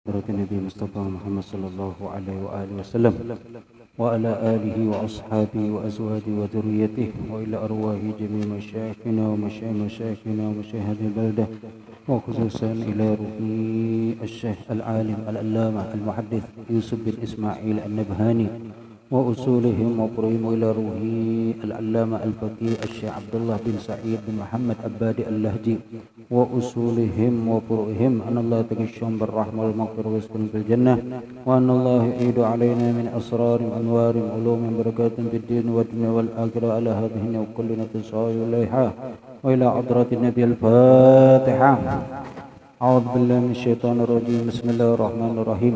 حضرة النبي مصطفى محمد صلى الله عليه وآله وسلم وعلى آله وأصحابه وأزواجه وذريته وإلى أرواح جميع مشايخنا ومشايخنا ومشاهد البلدة وخصوصا إلى روح الشيخ العالم العلامة المحدث يوسف بن إسماعيل النبهاني وأصولهم وقرهم إلى روح العلامة الفقيه الشيخ عبد الله بن سعيد بن محمد عبادي اللهجي وأصولهم وفروعهم أن الله يتغشهم بالرحمة والمغفرة ويسكنهم في الجنة وأن الله يعيد علينا من أسرار أنوار علوم بركات في الدين والدنيا والآخرة على هذه وكلنا تصاير إليها وإلى حضرة النبي الفاتحة. أعوذ بالله من الشيطان الرجيم. بسم الله الرحمن الرحيم.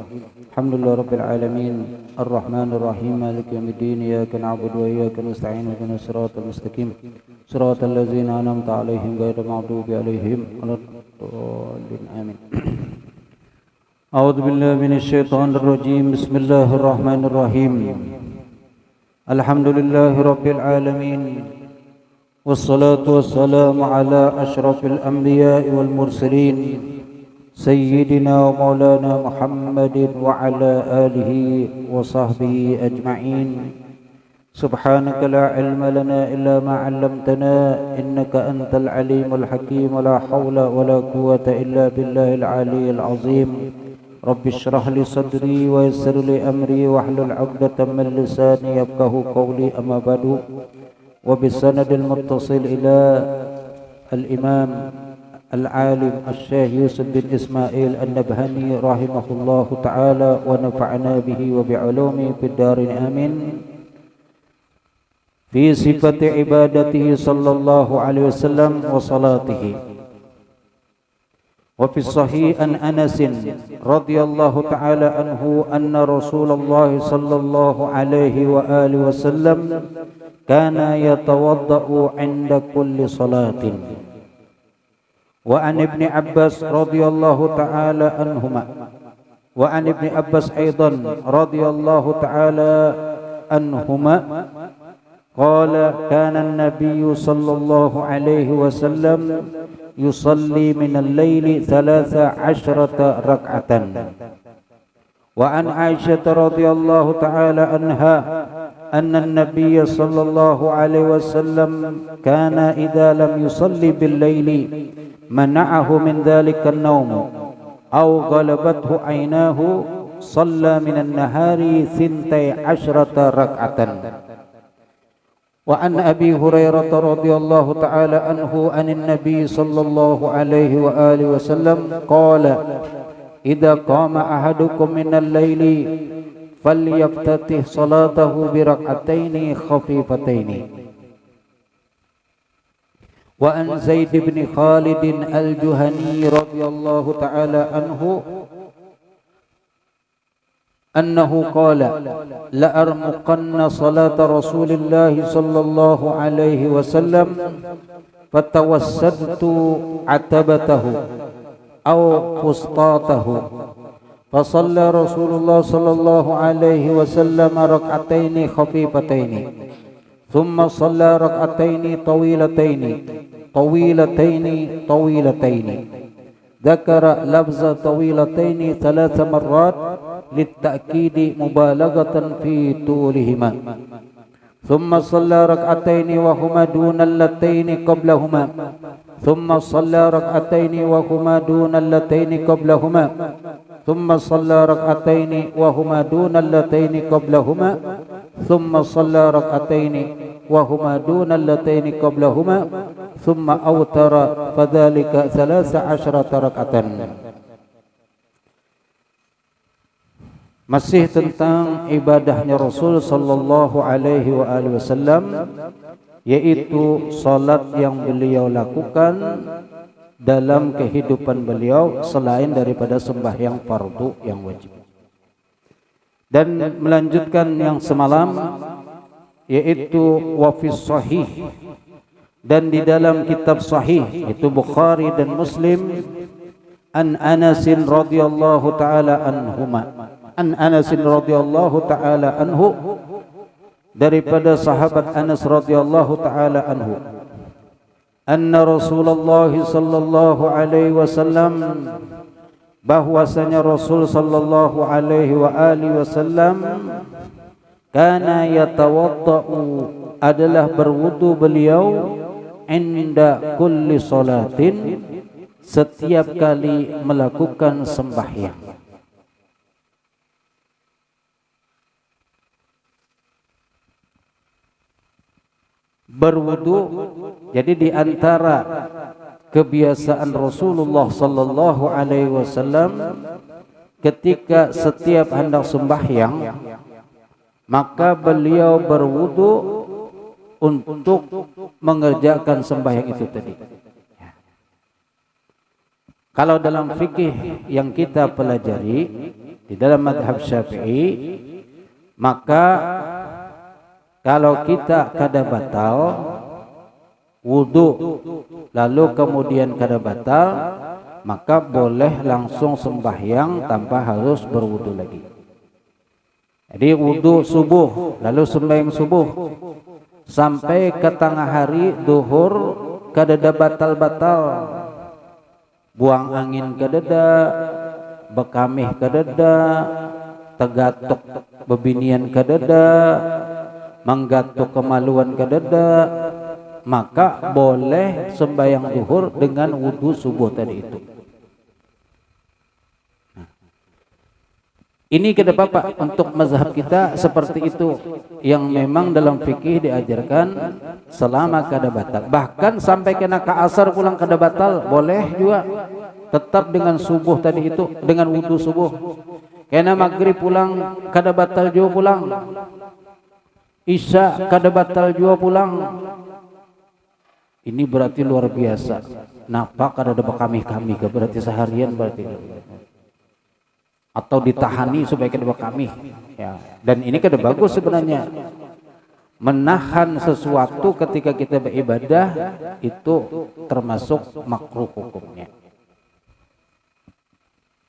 الحمد لله رب العالمين الرحمن الرحيم مالك يوم الدين إياك نعبد وإياك نستعين اهدنا الصراط المستقيم صراط الذين أنعمت عليهم غير المغضوب عليهم ولا الضالين آمين. أعوذ بالله من الشيطان الرجيم. بسم الله الرحمن الرحيم. الحمد لله رب العالمين والصلاة والسلام على أشرف الأنبياء والمرسلين سيدنا ومولانا محمد وعلى آله وصحبه أجمعين. سبحانك لا علم لنا إلا ما علمتنا إنك أنت العليم الحكيم. لا حول ولا قوة إلا بالله العلي العظيم. رب اشرح لي صدري ويسر لي أمري واحلل عقدة من لساني يفقه قولي. أما بعد، وبالسند المتصل إلى الإمام العالم الشيخ يوسف بن إسماعيل النبهاني رحمه الله تعالى ونفعنا به وبعلومه في الدارين آمين. في صفة عبادته صلى الله عليه وسلم وصلاته. وفي الصحيح عن أنس رضي الله تعالى عنه أن رسول الله صلى الله عليه وآله وسلم كان يتوضأ عند كل صلاة. وعن ابن عباس رضي الله تعالى عنهما وعن ابن عباس أيضا رضي الله تعالى عنهما قال كان النبي صلى الله عليه وسلم يصلي من الليل 13 ركعة. وعن عائشة رضي الله تعالى عنها أن النبي صلى الله عليه وسلم كان إذا لم يصلي بالليل منعه من ذلك النوم أو غلبته عيناه صلى من النهار 12 ركعة. وعن أبي هريرة رضي الله تعالى عنه عن النبي صلى الله عليه وآله وسلم قال إذا قام أحدكم من الليل فليفتتح صلاته بركعتين خفيفتين. وعن زيد بن خالد الجهني رضي الله تعالى عنه أنه قال لأرمقن صلاة رسول الله صلى الله عليه وسلم فتوسدت عتبته أو فسطاطه فصلى رسول الله صلى الله عليه وسلم ركعتين خفيفتين ثم صلى ركعتين طويلتين ذكر لفظ طويلتين 3 مرات للتأكيد مبالغة في طولهما. ثم صلى ركعتين وهما دون اللتين قبلهما ثم صلى ركعتين وهما دون اللتين قبلهما ثم صلى ركعتين وهما دون اللتين قبلهما ثم صلى ركعتين وهما دون اللتين قبلهما ثم أوتر فذلك 13 ركعة. Masih tentang ibadahnya Rasul sallallahu alaihi wa alihi wasallam, yaitu salat yang beliau lakukan dalam kehidupan beliau selain daripada sembahyang fardu yang wajib. Dan melanjutkan yang semalam, yaitu wafis sahih, dan di dalam kitab sahih itu Bukhari dan Muslim an Anas radhiyallahu taala anhuma an Anas radhiyallahu taala anhu, daripada sahabat Anas radhiyallahu taala anhu, anna Rasulullah sallallahu alaihi wasallam bahwasanya Rasul sallallahu alaihi wa alihi wasallam kana yatawaddau adalah berwudu beliau inda kulli salatin setiap kali melakukan sembahyang. Berwudu jadi di antara kebiasaan Rasulullah sallallahu alaihi wasallam ketika setiap hendak sembahyang maka beliau berwudu untuk mengerjakan sembahyang itu tadi. Kalau dalam fikih yang kita pelajari di dalam mazhab Syafi'i, maka kalau kita kada batal wudu lalu kemudian kada batal, maka boleh langsung sembahyang tanpa harus berwudu lagi. Jadi wudu subuh lalu sembahyang subuh sampai ke tengah hari duhur kada batal-batal, buang angin kadada, bekamih kadada, tegatok bebinian kadada, menggatuk kemaluan kadada, maka boleh sembahyang zuhur dengan wudu subuh tadi itu. Ini kada apa untuk mazhab kita seperti itu, yang memang dalam fikih diajarkan selama kada batal. Bahkan sampai kena ke asar pulang kada batal, boleh juga tetap dengan subuh tadi itu, dengan wudu subuh. Kena maghrib pulang kada batal juga pulang. Isya kada batal juga pulang. Ini berarti luar biasa. Napa kada ada bekamih-kamih, berarti seharian berarti. Atau ditahani supaya kada bekamih. Ya. Dan ini kada bagus sebenarnya. Menahan sesuatu ketika kita beribadah itu termasuk makruh hukumnya.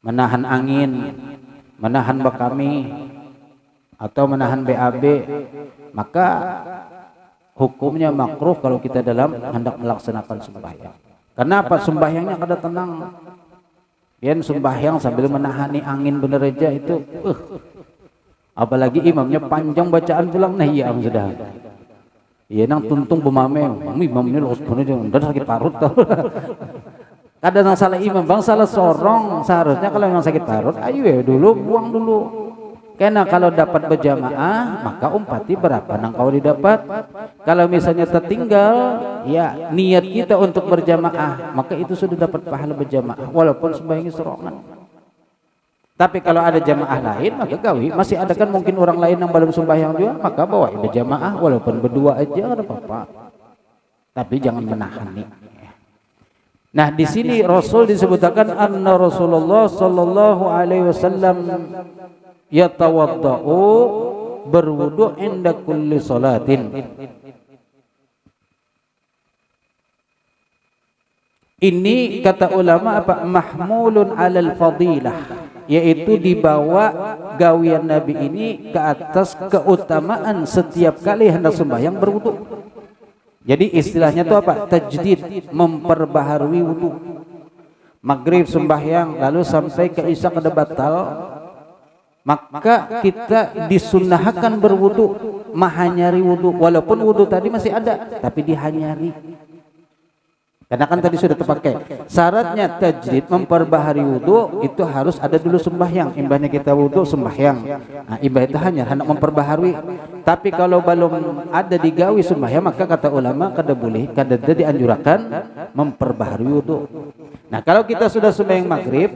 Menahan angin, menahan bekamih, atau menahan BAB, maka hukumnya makruh kalau kita dalam hendak melaksanakan sembahyang. Kenapa? Sembahyangnya kada tenang. Yang sembahyang sambil menahani angin bener aja itu, apalagi imamnya panjang bacaan pulang, nah iya sudah. Iya nang tuntung bemame, imam ini los bener dan sakit parut tau. Kada nang salah imam, bang salah sorong. Seharusnya kalau memang sakit parut, ayo ya dulu buang dulu. Karena kalau dapat berjamaah, maka umpati berapa nang kau didapat. Kalau misalnya tertinggal, ya niat kita untuk berjamaah, maka itu sudah dapat pahala berjamaah, walaupun sembahyang serongan. Tapi kalau ada jamaah lain, maka gawi masih ada kan mungkin orang lain yang belum sembahyang juga, maka bawa berjamaah walaupun berdua aja ada apa-apa. Tapi jangan menahan nih. Nah di sini Rasul disebutkan anna Rasulullah sallallahu alaihi wasallam yatawaddau berwudu inda kulli salatin. Ini kata ulama apa? Mahmulun alal fadilah, yaitu dibawa gawian Nabi ini ke atas keutamaan setiap kali hendak sembahyang berwudu. Jadi istilahnya itu apa? Tajdid, memperbaharui wudu. Maghrib sembahyang lalu sampai ke isya kada batal, maka kita disunnahkan berwudu, mahanyari wudu, walaupun wudu tadi masih ada tapi dihanyari. Karena kan tadi sudah terpakai. Syaratnya tajdid, memperbaharui wudu, itu harus ada dulu sembahyang. Imbahnya kita wudu sembahyang. Nah, imbah itu hanya hendak memperbaharui. Tapi kalau belum ada digawi sembahyang, maka kata ulama kada boleh, kada dianjurkan memperbaharui wudu. Nah, kalau kita sudah sembahyang maghrib,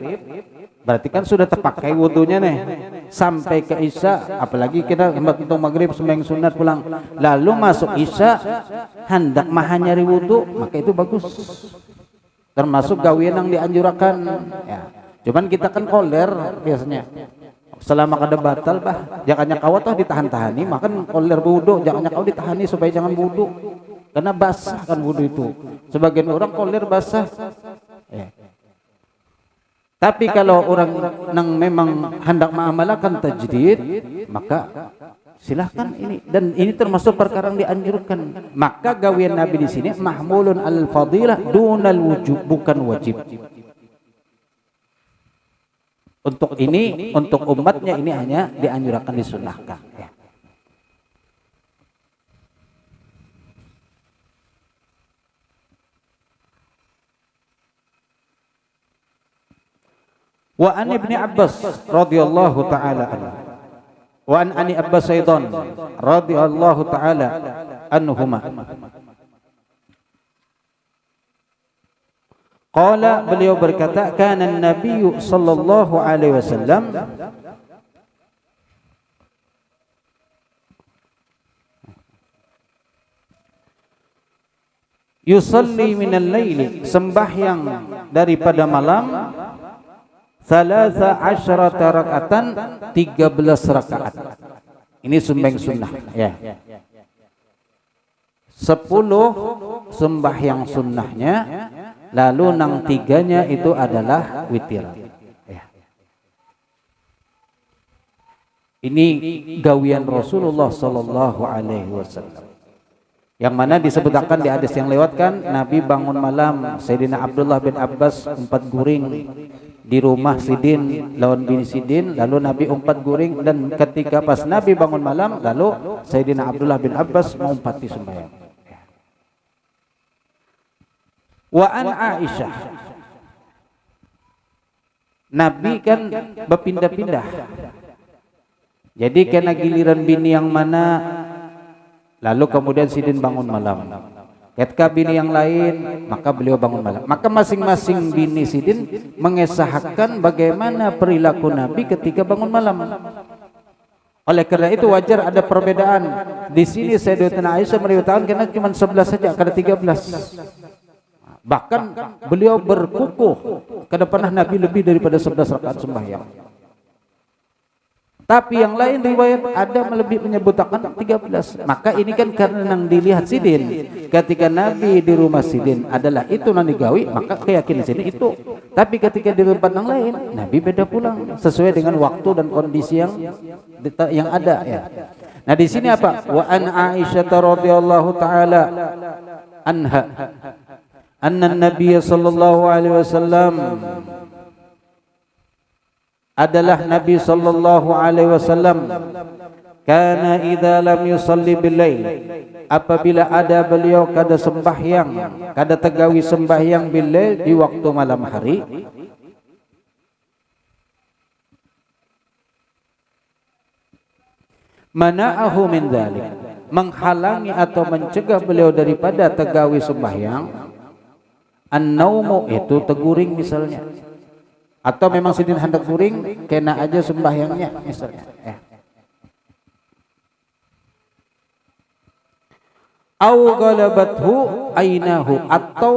berarti kan sudah terpakai wudunya nih sampai ke isya, apalagi kita hitung maghrib sembahyang sunat pulang lalu masuk isya hendak mahanyari wudu, maka itu bagus, termasuk gawian yang dianjurkan ya. Cuman kita kan koler biasanya selama kada batal bah jangannya kau toh ditahan-tahani, makan koler wudu jangannya kau ditahani supaya jangan wudu karena basah kan wudu itu. Sebagian orang koler basah ya. Tapi kalau orang yang memang hendak mengamalkan tajdid, maka silahkan ini, dan ini termasuk perkara yang dianjurkan. Maka gawian Nabi di sini mahmulun al fadilah dunal wujub, bukan wajib. Untuk ini, untuk umatnya ini hanya dianjurkan, disunahkan. Ya. Wa an Ibni Abbas radhiyallahu taala anhu. Wa an Ani Abbas aidan radhiyallahu taala anhuma. Qala, beliau berkata, kana an-nabiy sallallahu alaihi wasallam yusalli minal laili, sembahyang daripada malam, 13 rakatan, 13 rakaat. Ini sembahyang sunnah ya. 10 sembahyang sunnahnya, lalu nang 3-nya itu adalah witir. Ya. Ini gawian Rasulullah sallallahu alaihi wasallam. Yang mana disebutkan di hadis yang lewatkan, Nabi bangun malam, Sayyidina Abdullah bin Abbas 4 guring di rumah Sidin lawan bin Sidin, lalu Nabi 4 guring, dan ketika pas Nabi bangun malam, lalu Sayyidina Abdullah bin Abbas mengumpati sembahyang. Wa an Aisyah, Nabi kan berpindah-pindah. Jadi kena giliran bini yang mana, lalu kemudian Sidin bangun malam. Ketika bini yang lain, maka beliau bangun malam. Maka masing-masing bini Sidin mengesahkan bagaimana perilaku Nabi ketika bangun malam. Oleh karena itu wajar ada perbedaan. Di sini Sayyidatina Aisyah meriwayatkan karena cuma 11 saja, kada 13. Bahkan beliau berkukuh kada pernah Nabi lebih daripada 11 rakaat sembahyang. Tapi yang lain riwayat ada lebih menyebutkan 13. Maka ini kan karena yang dilihat Sidin. Ketika Nabi di rumah Sidin adalah itu yang digawi, maka keyakinan Sidin itu. Tapi ketika di tempat yang lain, Nabi beda pulang sesuai dengan waktu dan kondisi yang ada ya. Nah di sini apa? Wa an Aisyah radhiyallahu taala anha anna Nabi sallallahu alaihi wasallam, adalah Nabi sallallahu alaihi wasallam, kana idza lam yusalli bil lail, apabila ada beliau kada sembahyang, kada tegawi sembahyang bil lail di waktu malam hari, mana'ahu min dzalik, menghalangi atau mencegah beliau daripada tegawi sembahyang, an-naumu, itu teguring misalnya, atau memang Sidin hendak guring, kena aja sembahyangnya misalnya. Au galabathu ainahu, atau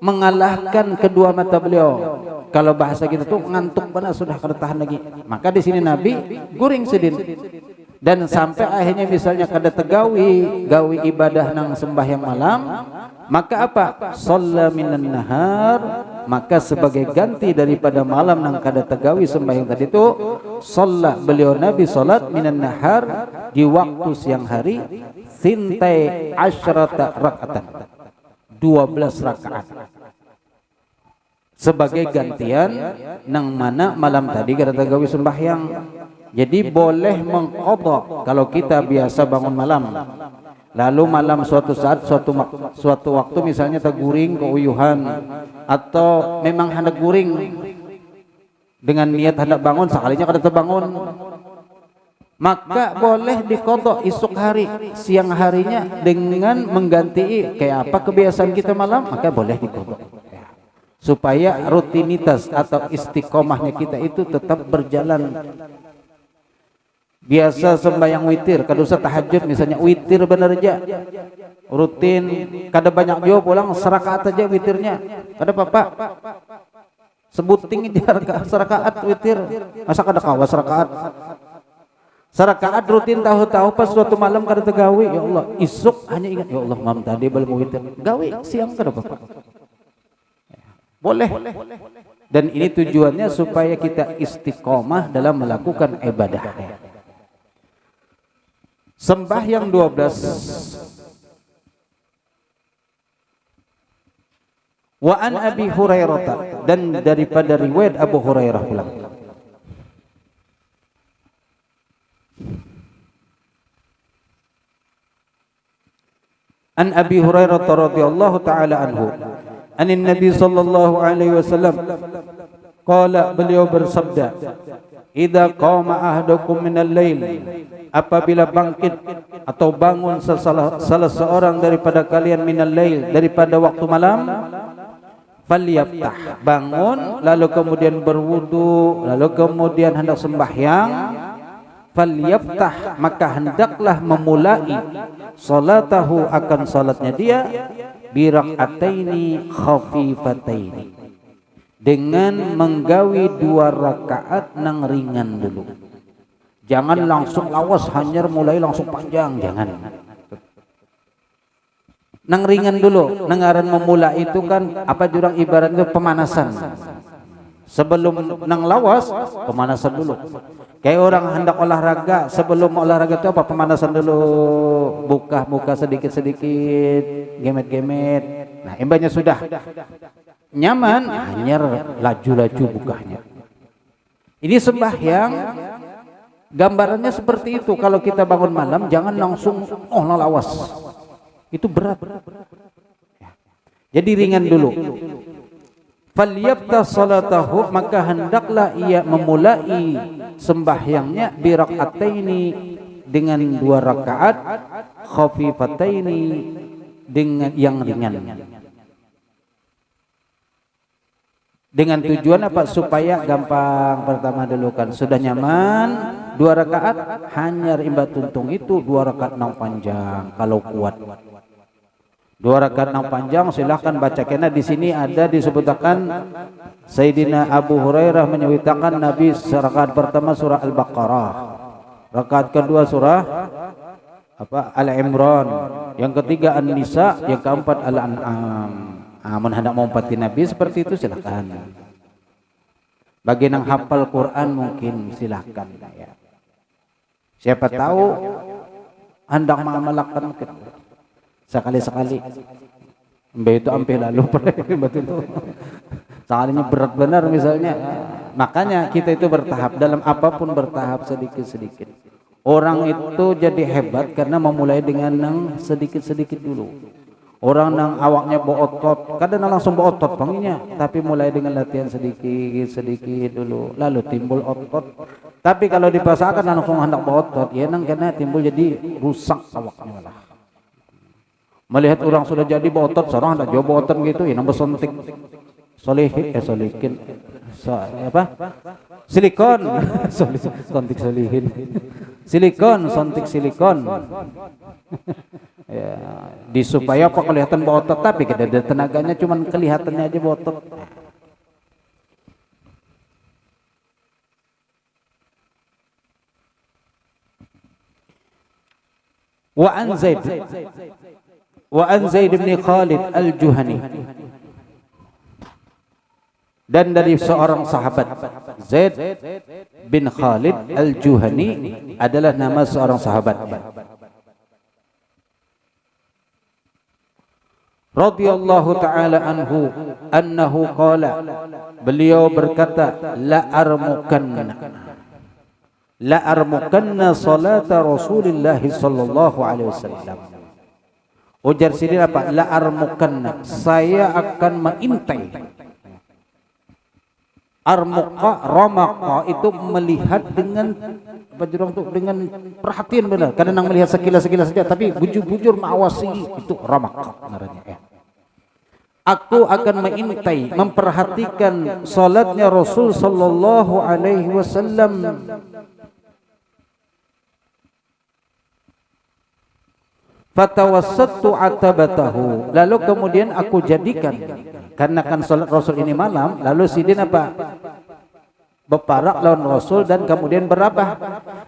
mengalahkan kedua mata beliau. Kalau bahasa kita tuh ngantuk benar, sudah kada tahan lagi. Maka di sini Nabi guring Sidin. Dan sampai akhirnya misalnya kada tegawi ibadah nang sembahyang malam, maka apa? Shalla minan nahar, maka sebagai ganti daripada malam nang kada tegawi sembahyang tadi itu, shalla, beliau Nabi salat minan nahar di waktu siang hari, sintai asyrata rakatan, 12 rakaat. Sebagai gantian nang mana malam tadi kada tegawi sembahyang. Jadi boleh mengqadha kalau kita biasa bangun malam, lalu malam suatu saat suatu waktu misalnya terguring keuyuhan, atau memang hendak guring dengan niat hendak bangun, sekalinya kada terbangun, maka boleh diqadha esok hari, siang harinya dengan mengganti kayak apa kebiasaan kita malam, maka boleh diqadha supaya rutinitas atau istiqomahnya kita itu tetap berjalan. Biasa sembahyang witir, kada usah tahajud misalnya, witir benar aja, rutin, kada banyak jauh pulang, serakaat aja witirnya, kada apa-apa, sebuting aja serakaat witir, masa kada kawas serakaat rutin, tahu-tahu pas suatu malam kada tegawi, ya Allah, isuk hanya ingat, ya Allah malam tadi belum witir, gawi siang kada apa-apa, boleh. Dan ini tujuannya supaya kita istiqomah dalam melakukan ibadah. Sembahyang 12. Wa an Abi Hurairah, dan daripada riwayat Abu Hurairah pulang. An Abi Hurairah radhiyallahu taala anhu anin Nabi sallallahu alaihi wasallam qala, beliau bersabda, idza qama ahadukum minal lail, apabila bangkit atau bangun salah seorang daripada kalian minal lail, daripada waktu malam, falyaftah, bangun lalu kemudian berwudu, lalu kemudian hendak sembahyang, falyaftah, maka hendaklah memulai salatahu, akan salatnya dia, birak'ataini khafifataini, dengan menggawi 2 rakaat nang ringan dulu. Jangan langsung lawas hanyar mulai langsung panjang, jangan. Nang ringan dulu. Nengaran memulai itu kan apa jurang ibaratnya pemanasan. Sebelum nang lawas, pemanasan dulu. Kayak orang hendak olahraga, sebelum olahraga itu apa? Pemanasan dulu, buka muka sedikit-sedikit, gemet-gemet. Nah, imbanya sudah nyaman, hanya laju-laju bukanya. Ini sembahyang, gambarannya seperti itu. Kalau kita bangun malam, jangan langsung lawas. Itu berat. Jadi ringan dulu. Falyabta salatahu, maka hendaklah ia memulai sembahyangnya birak'ataini, dengan 2 rakaat, khafifataini, dengan yang ringan. Dengan tujuan apa? Supaya gampang. Pertama dulu kan sudah nyaman, 2 rakaat, hanya imba tuntung itu 2 rakaat nang panjang kalau kuat. 2 rakaat nang panjang silahkan baca, karena di sini ada disebutkan Sayyidina Abu Hurairah menyebutkan Nabi rakaat pertama surah Al-Baqarah, rakaat kedua surah Al-Imran, yang ketiga An-Nisa, yang keempat Al-An'am. Amun hendak mengumpati Nabi seperti itu silakan. Bagi yang hafal Quran mungkin silakan ya. Siapa tahu hendak mengamalkan sekali-sekali. Mbak itu ampe lalu betul. Sekalinya berat benar misalnya. Makanya kita itu bertahap, dalam apapun bertahap sedikit-sedikit. Orang itu jadi hebat karena memulai dengan yang sedikit-sedikit dulu. Orang nang awaknya beotot, kadang langsung beotot panggilnya, tapi mulai dengan latihan sedikit-sedikit dulu, lalu timbul otot. Tapi kalau dipaksakan langsung hendak beotot, ya nang kena timbul jadi rusak awaknya lah. Melihat orang sudah jadi beotot, seorang hendak jauh beotot gitu, ya nang bersontik. Solihin, silikon, sontik solihin, sontik silikon. Ya, supaya apa kelihatan beotot, tapi tidak ada tenaganya, cuman kelihatannya aja beotot. Wa an Zaid bin Khalid al-Juhani, dan dari seorang sahabat, Zaid bin Khalid al-Juhani adalah nama seorang sahabat. Radhiyallahu ta'ala anhu annahu qala, beliau berkata, la armukanna salata Rasulillah sallallahu alaihi wasallam. Ujar sini apa? La armukanna, saya akan mengintai. Armuqa, ramaqa itu melihat dengan dengan perhatian benar. Kadang melihat sekilas-sekilas saja, tapi bujur-bujur mengawasi, itu ramaqa namanya ya. Aku akan mengintai, memperhatikan salatnya Rasul sallallahu alaihi wasallam. Fatawassattu atabatahu, lalu kemudian aku jadikan, karena kan salat Rasul ini malam, lalu sidin apa? Berparak lawan Rasul dan kemudian berabah.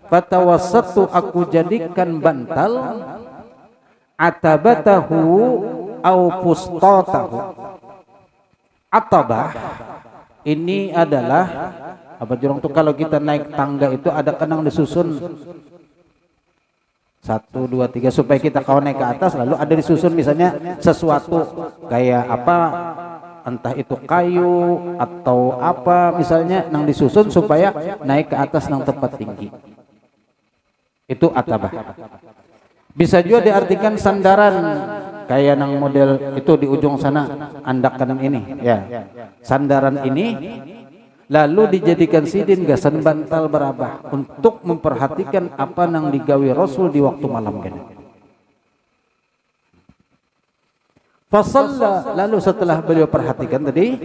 Fatawassattu, aku jadikan bantal, atabatahu au fustatahu. Atabah ini adalah apa jurang tuh, kalau kita naik tangga itu ada kenang disusun 1, 2, 3 supaya kita kalau naik ke atas, lalu ada disusun misalnya sesuatu kayak apa, entah itu kayu atau apa misalnya, nang disusun supaya naik ke atas nang tempat tinggi. Itu atabah. Bisa juga diartikan sandaran kayak nang model itu di ujung sana, andakan ini, ya, sandaran ini, lalu dijadikan sidin gasan bantal berabah untuk memperhatikan apa nang digawe Rasul di waktu malam kan. Fasalla, lalu setelah beliau perhatikan tadi,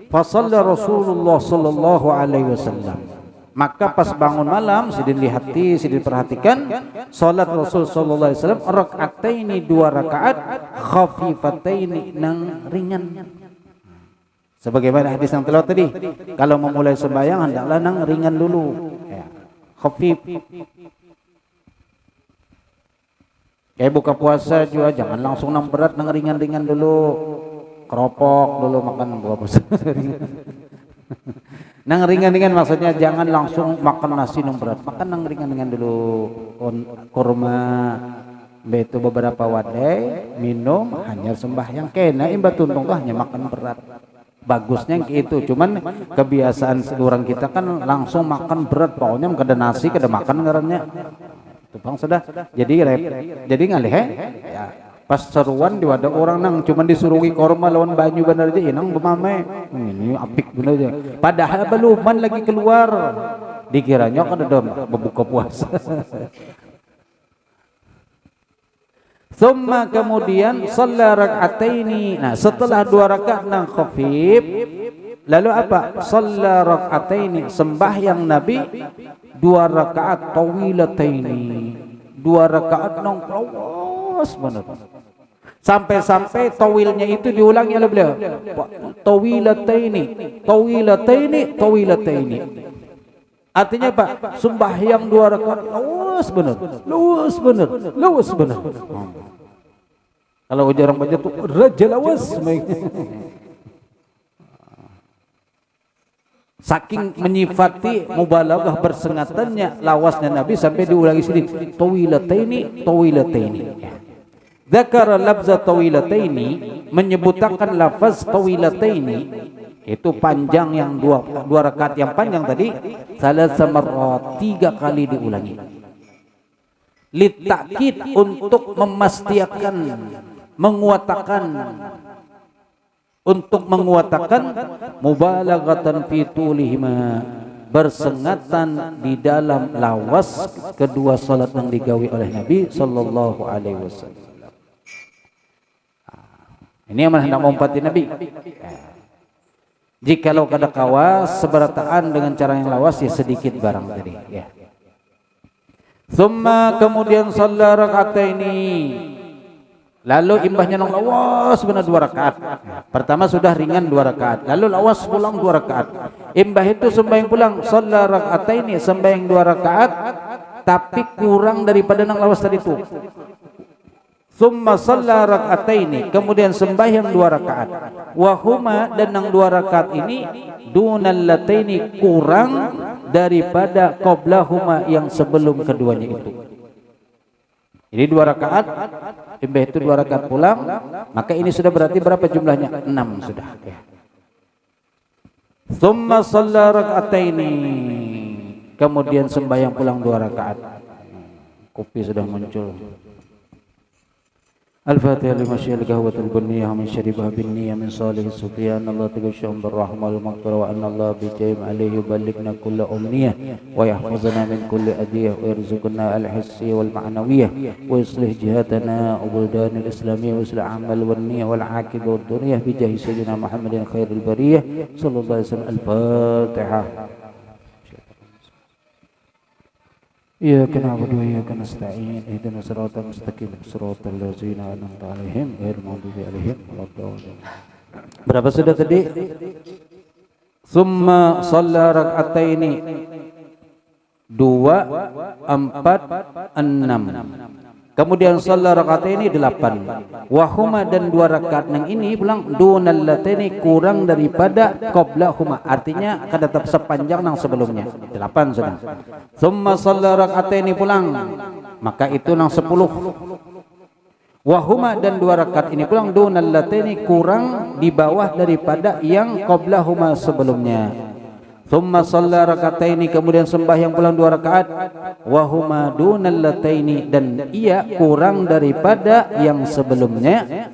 fasalla Rasulullah sallallahu alaihi wasallam. Maka pas bangun malam, sidin lihati, sidin perhatikan, salat Rasul sallallahu alaihi wasallam rakaataini, 2 rakaat, khafifataini, nang ringan. Sebagaimana hadis yang telah tadi, kalau memulai sembahyang hendaklah nang ringan dulu, ya, khafif. Kayak buka puasa juga jangan langsung nang berat, nang ringan-ringan dulu, keropok dulu makan buka puasa. Nang ringan-ringan maksudnya jangan langsung makan nasi nang berat, makan nang ringan-ringan dulu, kurma, beto beberapa wadai, minum, hanya sembahyang kena imba tuntung hanya makan berat. Bagusnya gitu, cuman kebiasaan orang kita kan langsung makan berat, pokoknya kada nasi kada makan ngarannya. Tupang sudah jadi ngalih ya. Pas seruan di wadah orang nang cuman disuruhi korma lawan banyu bener aja inang bemame ini apik bener aja, padahal beluman lagi keluar dikiranya kan ada berbuka puasa. Thumma kemudian shalla rak'ataini, nah setelah 2 rakaat nang khafif, lalu apa? Shalla rak'ataini, sembahyang Nabi 2 rakaat tawilataini, 2 rakaat nang lawas benar. Sampai-sampai tawilnya itu diulangi oleh beliau. Tawilataini, tawilataini, tawilataini. Artinya Pak, sembahyang 2 rakaat lawas benar. Lawas benar. Lawas benar. Kalau orang baca tuh raja lawas. Saking menyifati mubalaghah bersengatannya lawasnya Nabi sampai diulangi sini tawilataini, tawilataini. Dzakara lafza tawilataini, menyebutkan lafaz tawilataini itu panjang yang 2 rakaat yang panjang tadi, salasa marrat, 3 kali diulangi. Litakid, untuk memastikan, menguatakan mubalaghatan fi tulihima, bersengatan di dalam lawas kedua salat yang digawi oleh Nabi sallallahu alaihi wasallam. Ini yang hendak mengumpati Nabi. Jikalau kada kawas seberataan dengan cara yang lawas ya sedikit barang tadi ya. Summa kemudian shalla rak'ataini, lalu imbahnya nang lawas benar 2 rakaat. Pertama sudah ringan 2 rakaat, lalu lawas pulang 2 rakaat. Imbah itu sembahyang pulang shalla rak'ataini, sembahyang 2 rakaat tapi kurang daripada nang lawas tadi itu. Summa shalla rak'ataini, kemudian sembahyang 2 rakaat. Wa huma, dan nang 2 rakaat ini dunal lataini, kurang daripada qablahuma, yang sebelum keduanya itu. Jadi 2 rakaat, imbah itu 2 rakaat pulang, maka ini sudah berarti berapa jumlahnya? 6 sudah ya. Summa shalla rak'ataini, kemudian sembahyang pulang 2 rakaat. Kopi sudah muncul. Al-Fatihah lima syai'il gahwatul bunniyah min syarri bahabin niyah min salih sufyan Allah tagashum birrahmah al-maghfirah wa anna Allah bijaim alaihi yuballighna kulla umniyah wa yahfazana min kulli adiyah wa yarzuqna al-hissi wal ma'nawiyah wa yuslih jihadana wa buldanil islamiyah wa yuslih amal wal niyah wal aqibah wad dunyah bi jahi sayyidina Muhammadin khairil bariyah sallallahu alaihi wasallam. Al-Fatihah. Iyyaka na'budu wa iyyaka nasta'in, ihdinas siratal mustaqim, siratal ladzina an'amta 'alaihim ghairil maghdubi 'alaihim waladdallin. Berapa sudah tadi? Summa shalla rak'ataini, 2, 4, 6. Kemudian shalla rak'ataini 8. Wa huma, dan 2 rakaat nang ini pulang dunal lataini, kurang daripada qablahuma, artinya akan tetap sepanjang nang sebelumnya. 8 sudah. Summa shalla rak'ataini pulang, maka itu nang 10. Wa huma, dan 2 rakaat ini pulang dunal lataini, kurang di bawah daripada yang qablahuma sebelumnya. Thumma shalla rakataini, kemudian sembahyang pulang 2 rakaat, wa huma dunal lataini, dan ia kurang daripada yang sebelumnya.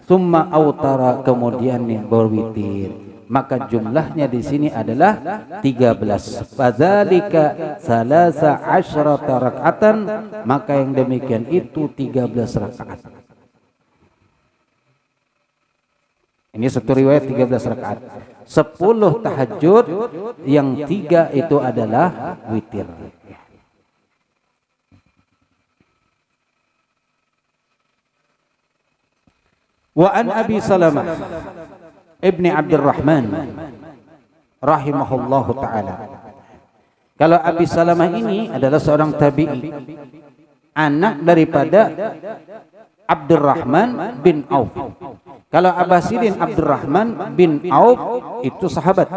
Thumma autara, kemudian berwitir. Maka jumlahnya di sini adalah 13. Fadzalika salasa asyrata rak'atan, maka yang demikian itu 13 rakaat. Ini satu riwayat 13 rakaat. 10 tahajud, yang 3 itu adalah witir. Wa an Abi Salamah Ibni Abdurrahman rahimahullahu ta'ala. Kalau Abi Salamah ini adalah seorang tabi'i, anak daripada Abdurrahman bin Auf. Kalau Abasidin Abdurrahman bin Auf itu sahabat.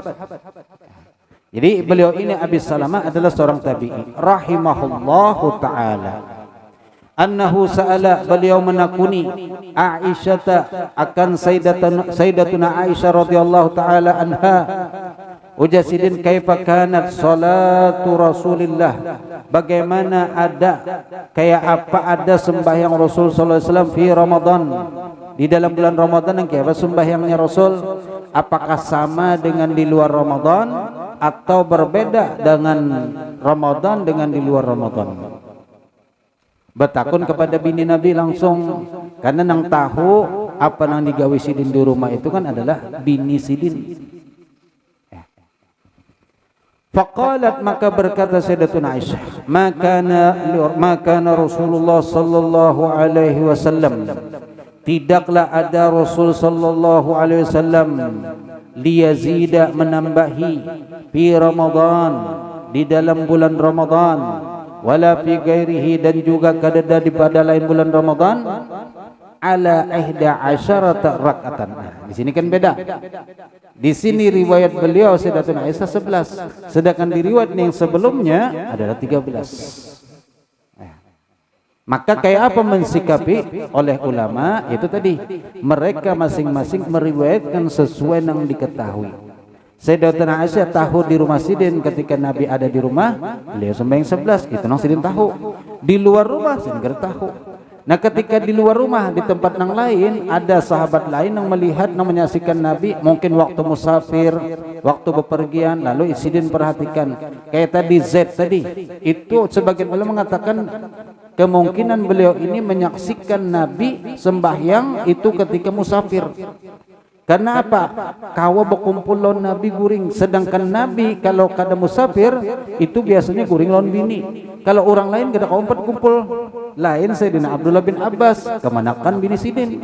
Jadi beliau ini Abi Salamah adalah seorang tabi'i rahimahullahu ta'ala. Annahu sa'ala, beliau menakuni Aisyah akan Sayyidatuna Aisyah radhiyallahu ta'ala anha. Ujasidin kaifa kanat salatu Rasulillah, bagaimana ada, kayak apa ada sembahyang Rasul sallallahu alaihi wasallam fi Ramadan, di dalam bulan Ramadan. Yang kayak apa sembahyangnya Rasul? Apakah sama dengan di luar Ramadan atau berbeda dengan Ramadan dengan di luar Ramadan? Bertakun kepada bini Nabi langsung, karena nang tahu apa nang digawe sidin di rumah itu kan adalah bini sidin. Faqalat, maka berkata Sayyidatuna Aisyah, makana Rasulullah sallallahu alaihi wasallam, tidaklah ada Rasul sallallahu alaihi wasallam, liyazida, menambahi, fi Ramadan, di dalam bulan Ramadan, wala fi ghairihi, dan juga kadada di pada lain bulan Ramadan, ala 11 rakatan. Di sini kan beda. Di sini riwayat beliau Sayyidatuna Aisyah 11, sedangkan di riwayat yang sebelumnya adalah 13. Maka kayak apa mensikapi oleh ulama? Itu tadi, mereka masing-masing meriwayatkan sesuai yang diketahui. Sayyidatuna Aisyah tahu di rumah sidin ketika Nabi ada di rumah, beliau sembahyang 11, itu nang sidin tahu. Di luar rumah sidin enggak tahu. Nah, ketika di luar rumah di tempat yang lain, ada sahabat lain yang melihat, yang menyaksikan Nabi, mungkin waktu musafir, waktu bepergian, lalu sidin perhatikan. Kayak tadi Z tadi, itu sebagian ulama mengatakan kemungkinan beliau ini menyaksikan Nabi sembahyang itu ketika musafir. Karena apa? Kawa berkumpul lawan Nabi guring. Sedangkan Nabi kalau kada musafir itu biasanya guring lawan bini. Kalau orang lain kada kaumpat kumpul. Lain Sayyidina Abdullah bin Abbas kemanakan bini sidin.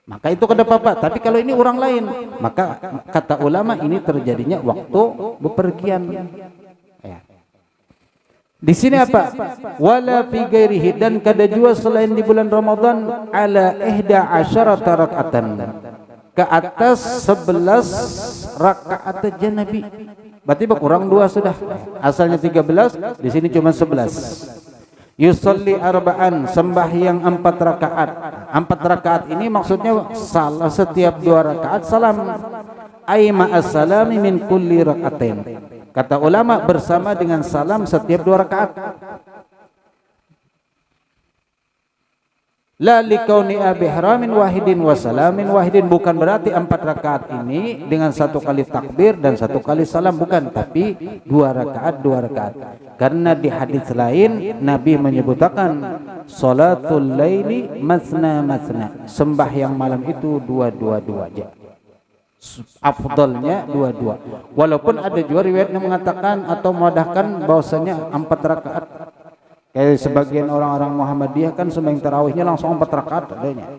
Maka itu kada apa-apa. Tapi kalau ini orang lain, maka kata ulama ini terjadinya waktu bepergian. Di sini apa? Wala fi ghairihi, dan kada jua selain di bulan Ramadan, ala 11 rakatan, ke atas 11 rakaat aja Nabi. Berarti berkurang 2 sudah. Asalnya 13, di sini cuma 11. Yusalli arba'an, sembahyang 4 rakaat. 4 rakaat ini maksudnya salah setiap 2 rakaat salam. Ai ma'as-salami min kulli rakaatain. Kata ulama bersama dengan salam setiap 2 rakaat. La likauni bihramin wahidin wa salamin wahidin, bukan berarti 4 rakaat ini dengan 1 kali takbir dan 1 kali salam, bukan, tapi 2 rakaat. Karena di hadis lain Nabi menyebutkan salatul laili masna masna, sembahyang malam itu 2 aja. Afdalnya 2. Walaupun ada juga riwayat yang mengatakan atau memudahkan bahwasanya 4 rakaat. Kayak sebagian orang-orang Muhammadiyah kan sembahyang tarawihnya langsung 4 rakaat adanya.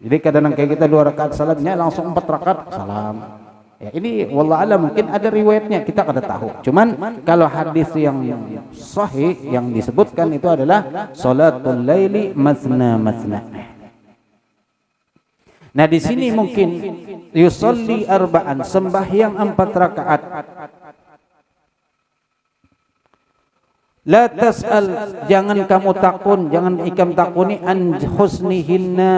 Jadi kadang kayak kita 2 rakaat salatnya langsung 4 rakaat salam. Ya, ini wallah alam mungkin ada riwayatnya, kita kada tahu. Cuman kalau hadis yang sahih yang disebutkan itu adalah salatul laili masna masna. Nah, di sini mungkin yusalli arba'an, sembahyang 4 rakaat. La tas'al, jangan kamu takun, jangan ikam takuni an husnihinna,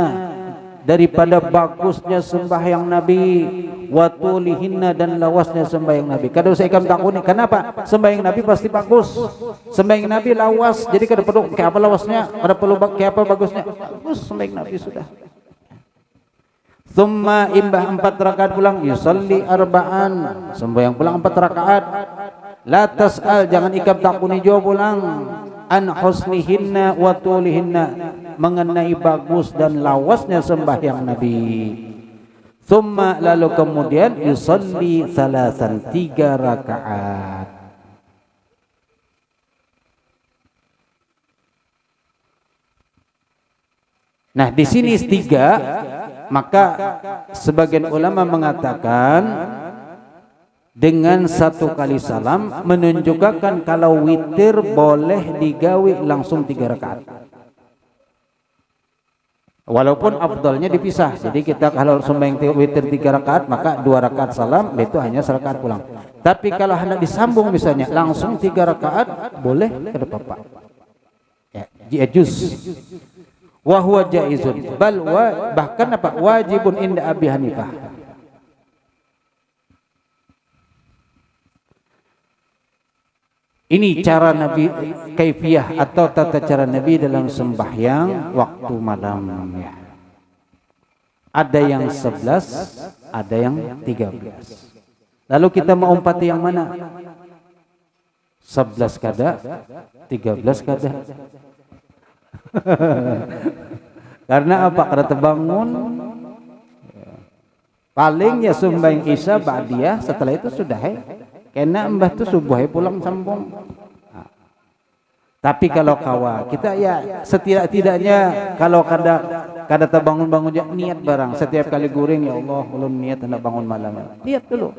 daripada bagusnya sembahyang Nabi, wa tulihinna dan lawasnya sembahyang Nabi. Kada usah ikam takuni, kenapa? Sembahyang Nabi pasti bagus. Sembahyang Nabi lawas, jadi kada perlu kayak apa lawasnya, kada perlu kayak apa bagusnya. Bagus sembahyang Nabi sudah. Thumma imbah 4 rakaat pulang, yusalli arba'an, sembahyang pulang 4 rakaat. La tas'al, jangan ikam takuni jawab pulang, an husnihinna wa tulihinna, mengenai bagus dan lawasnya sembahyang Nabi. Thumma, lalu kemudian yusalli salasan, 3 rakaat. Nah, di sini 3, maka sebagian ulama mengatakan dengan 1 kali salam menunjukkan kalau witir boleh digawi langsung 3 rakaat. Walaupun afdalnya dipisah. Jadi kita kalau sembahyang witir 3 rakaat, maka 2 rakaat salam, itu hanya 1 rakaat pulang. Tapi kalau hendak disambung misalnya langsung 3 rakaat, boleh, kada apa-apa. Ya, juz. Wa huwa jaizun, bal bahkan apa? Wajibun inda Abi Hanifah. Ini cara Nabi, kaifiyah atau tata cara Nabi dalam sembahyang waktu malam ya. Ada yang 11, ada yang 13. Lalu kita mau umpati yang mana? 11 kada, 13 kada. Karena apa? Karena terbangun paling ya sembahyang Isya ba'diyah, setelah itu sudah kena mbah tu subuh pulang sambung. Tapi kalau kawa kita ya setidak-tidaknya kalau kada terbangun-bangun ya niat barang setiap kali guring, ya Allah ulun niat hendak bangun malam. Niat dulu.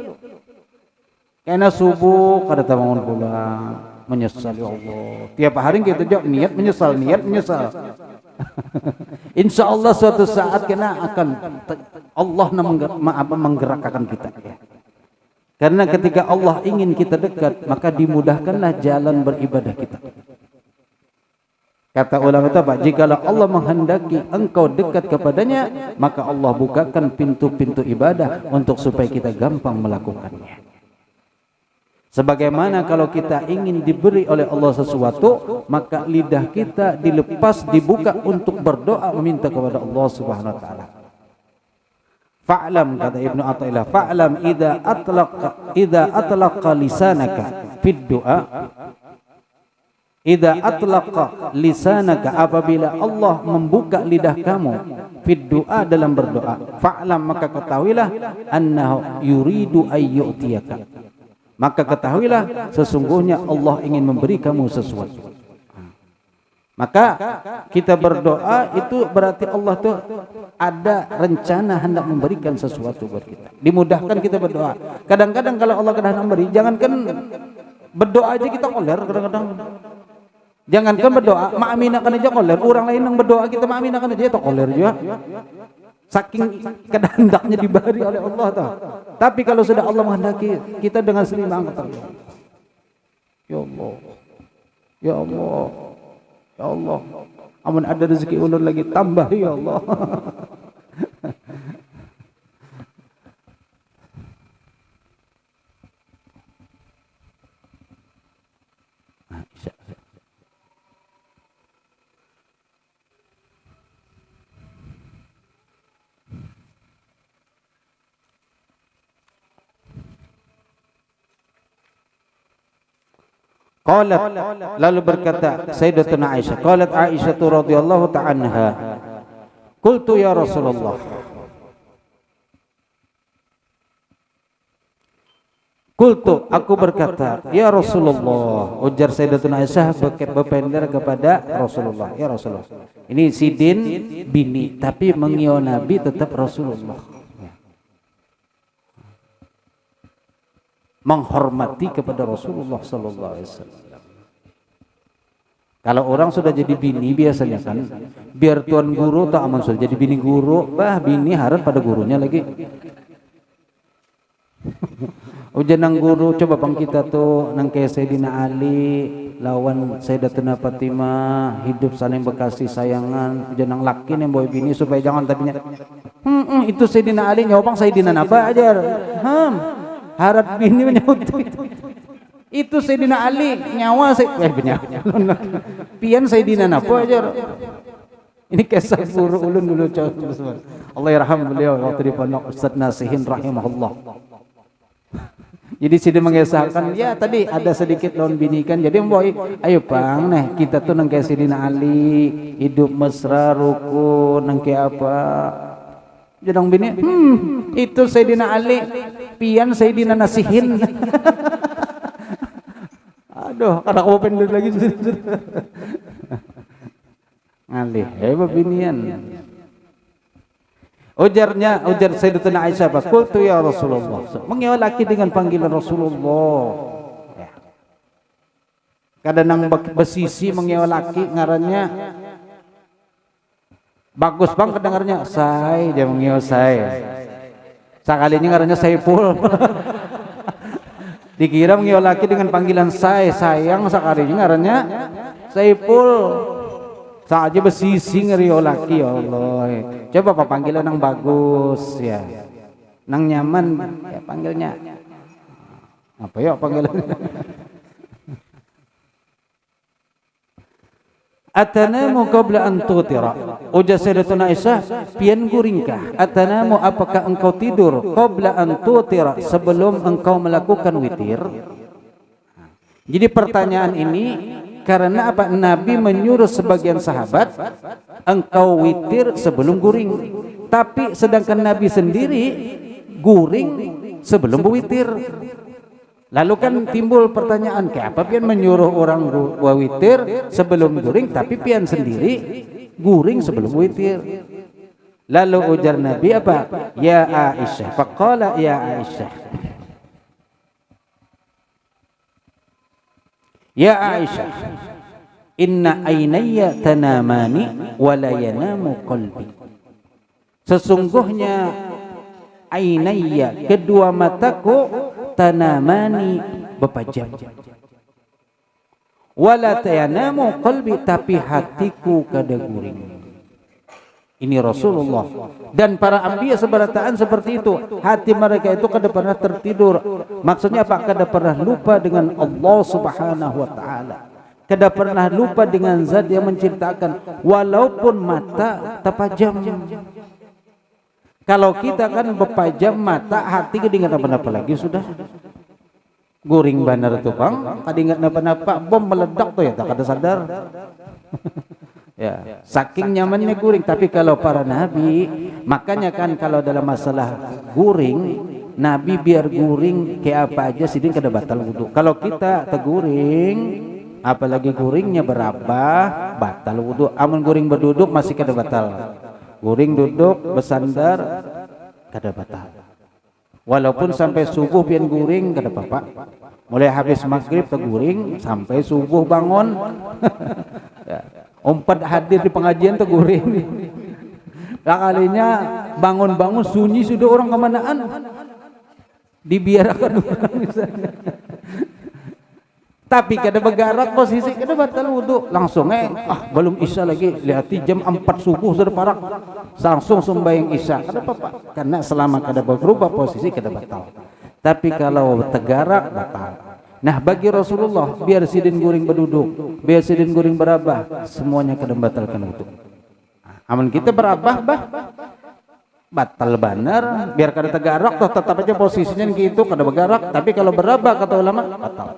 Kena subuh kada terbangun pulang, menyesal ya Allah. Tiap hari kita jawab niat menyesal. Insya Allah suatu saat kena akan Allah menggerakkan kita. Karena ketika Allah ingin kita dekat, maka dimudahkanlah jalan beribadah kita. Kata ulama itu apa? Jikalau Allah menghendaki engkau dekat kepadanya, maka Allah bukakan pintu-pintu ibadah untuk supaya kita gampang melakukannya. Sebagaimana kalau kita ingin diberi oleh Allah sesuatu, maka lidah kita dilepas, dibuka untuk berdoa meminta kepada Allah Subhanahu wa taala. Fa'lam, kata Ibnu Athaillah, fa'lam idza atlaqa lisanaka fid du'a, idza atlaqa lisanaka, apabila Allah membuka lidah kamu fid du'a, dalam berdoa, fa'lam, maka ketahuilah annahu yuridu ayyutiyaka, maka ketahuilah sesungguhnya Allah ingin memberi kamu sesuatu. Maka kita berdoa itu berarti Allah tuh ada rencana hendak memberikan sesuatu buat kita. Dimudahkan kita berdoa. Kadang-kadang kalau Allah hendak memberi, jangankan berdoa aja kita koler kadang-kadang. Jangankan berdoa, ma'aminakan aja koler. Orang lain yang berdoa kita ma'aminakan aja itu koler juga. Saking kehendaknya diberi oleh Allah tuh. Tapi kalau sudah Allah menghendaki, kita dengan selimang kata, ya Allah, ya Allah, ya Allah, amun ada rezeki ulun lagi tambah ya Allah. Qalat, lalu berkata Sayyidatuna Aisyah, qalat Aisyah radhiyallahu ta'ala anha, qultu ya Rasulullah, qultu, aku berkata, ya Rasulullah, ujar Sayyidatuna Aisyah berpender kepada Rasulullah, ya Rasulullah. Ini Sidin bini, tapi mengio Nabi tetap Rasulullah, menghormati kepada Rasulullah sallallahu alaihi wasallam. Kalau orang sudah jadi bini biasanya kan, biar tuan guru tak aman sudah jadi bini guru, bini harap pada gurunya lagi. Ujian nang guru coba bang kita tuh nang kayak Sayyidina Ali, lawan Sayyidatuna Fatimah, hidup saling berkasih sayangan, jenang laki yang boy bini supaya jangan tapinya. Itu Sayyidina Ali nyopang Sayyidina apa ajar. Harap bini menyebut itu Sayyidina Ali nyawa pian Sayyidina apa ajar. Ini kisah buruk ulun dulu coba. Allah yarham beliau waktu di pondok Ustaz Nasihin rahimahullah. Jadi sini mengesahkan ya tadi ada sedikit lawan bini kan. Jadi boy, ayo bang, nah kita tuh nang kayak Sayyidina Ali, hidup mesra rukun nang kayak apa. Jadang bini, itu Sayyidina Ali, pian Sayyidina Nasihin. Aduh, kada aku pendek lagi. Ngalih, hebat binian. Ujar Sayyidatuna Aisyah, "Qultu ya Rasulullah." Mengewa laki dengan panggilan Rasulullah. Ya. Kadang besisi mengewa laki ngarannya bagus bang kedengarnya say, dia mengewa say. Sekalinya ngarannya Saiful. Dikira mengewa laki dengan panggilan say, sayang, sekalinya ngarannya Saiful. Saja besisi ngerio laki ya Allah. Coba apa panggilan yang bagus ya. Nang nyaman ya panggilnya. Apa ya panggilan? Atanamu qabla an tutira. Ujar Sayyidatuna Aisyah, pian guringkah? Atanamu apakah engkau tidur qabla an tutira sebelum engkau melakukan witir? Jadi pertanyaan ini karena apa? Nabi menyuruh sebagian sahabat engkau witir sebelum guring. Tapi sedangkan Nabi sendiri guring sebelum witir. Lalu kan timbul pertanyaan, kayak apa pian menyuruh orang witir sebelum guring tapi pian sendiri guring sebelum witir. Lalu ujar Nabi apa? Ya Aisyah. Faqala ya Aisyah. Ya Aisyah, inna ainayya tanamani wa la yanamu qalbi. Sesungguhnya ainayya, kedua mataku, tanamani, berpajam. Wa la yanamu qalbi, tapi hatiku kada guring. Ini Rasulullah dan para anbiya seberataan seperti itu. Hati mereka itu kada pernah tertidur. Maksudnya apa? Kada pernah lupa dengan Allah Subhanahu wa taala. Kada pernah lupa dengan zat yang menciptakan walaupun mata terpajam. Kalau kita kan berpajam mata, hati kada ingat apa-apa lagi sudah. Guring benar tuh bang, kada ingat apa-apa, bom meledak tuh ya tak kada sadar. Ya, saking nyamannya guring. Tapi kalau para nabi, makanya kan kalau dalam masalah guring, nabi biar guring kayak apa aja sidin kada batal wudu. Kalau kita teguring, apalagi guringnya berabah, batal wudu. Amun guring berduduk masih kada batal. Guring duduk bersandar kada batal. Walaupun sampai subuh pian guring kada apa-apa. Mulai habis maghrib teguring sampai subuh bangun. Ya. Umpat hadir di pengajian teguring. Kalinya bangun-bangun sunyi sudah orang kemanaan. Dibiarkan orang misalnya. Tapi kada bergerak posisi kada batal wudu. Langsung belum isya lagi. Lihati jam 4 subuh sudah parak. Langsung sembahyang isya. Kada apa-apa. Karena selama kada berubah posisi kada batal. Tapi kalau tergerak batal. Nah bagi Rasulullah biar sidin guring berduduk, biar sidin guring berabah, semuanya kada batalkan wudu. Amun kita berabah batal benar, biar kada tergerak toh tetap aja posisinya gitu kada bergerak. Tapi kalau berabah kata ulama batal.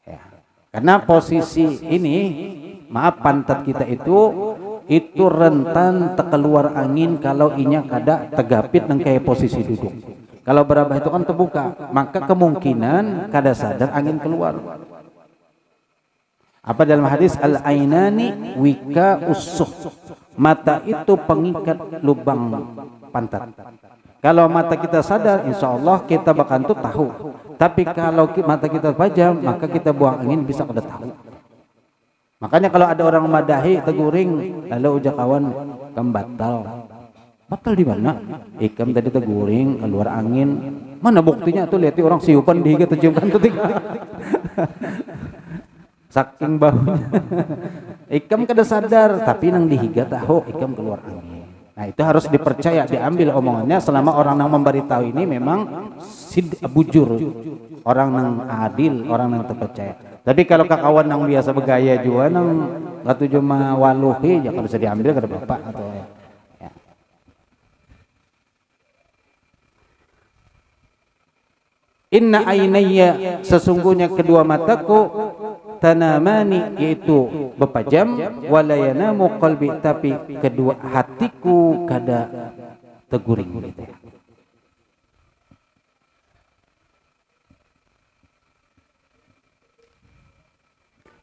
Ya. Karena posisi ini, maaf pantat kita itu rentan terkeluar angin kalau inya kada tegapit nang kayak posisi duduk. Kalau berabah itu kan terbuka, maka kemungkinan kada sadar angin keluar. Apa dalam hadis al-ainani wika usuh, mata itu pengikat lubang pantat. Kalau mata kita sadar, insya Allah kita bakal tahu. Tapi kalau mata kita pajam, maka kita buang angin bisa kada tahu. Makanya kalau ada orang madahi teguring, lalu ujak kawan kambatal. Batal di mana? Ikam tadi teguring keluar angin. Mana buktinya tuh lihat orang siupan dihiga terciumkan tuh. saking baunya. Ikam kada sadar tapi nang dihiga tahu ikam keluar angin. Nah itu harus dipercaya, diambil omongannya selama orang yang memberitahu ini memang bujur, orang yang adil, orang yang terpercaya. Tapi kalau kawan yang biasa bergaya juga nang katu cuma waluhi ya kalau bisa diambil kada bapak atau ya. Inna ainayya, sesungguhnya kedua mataku, tanamani, yaitu berpajam, wala yanamu qalbi, tapi kedua hatiku kada teguring gitu.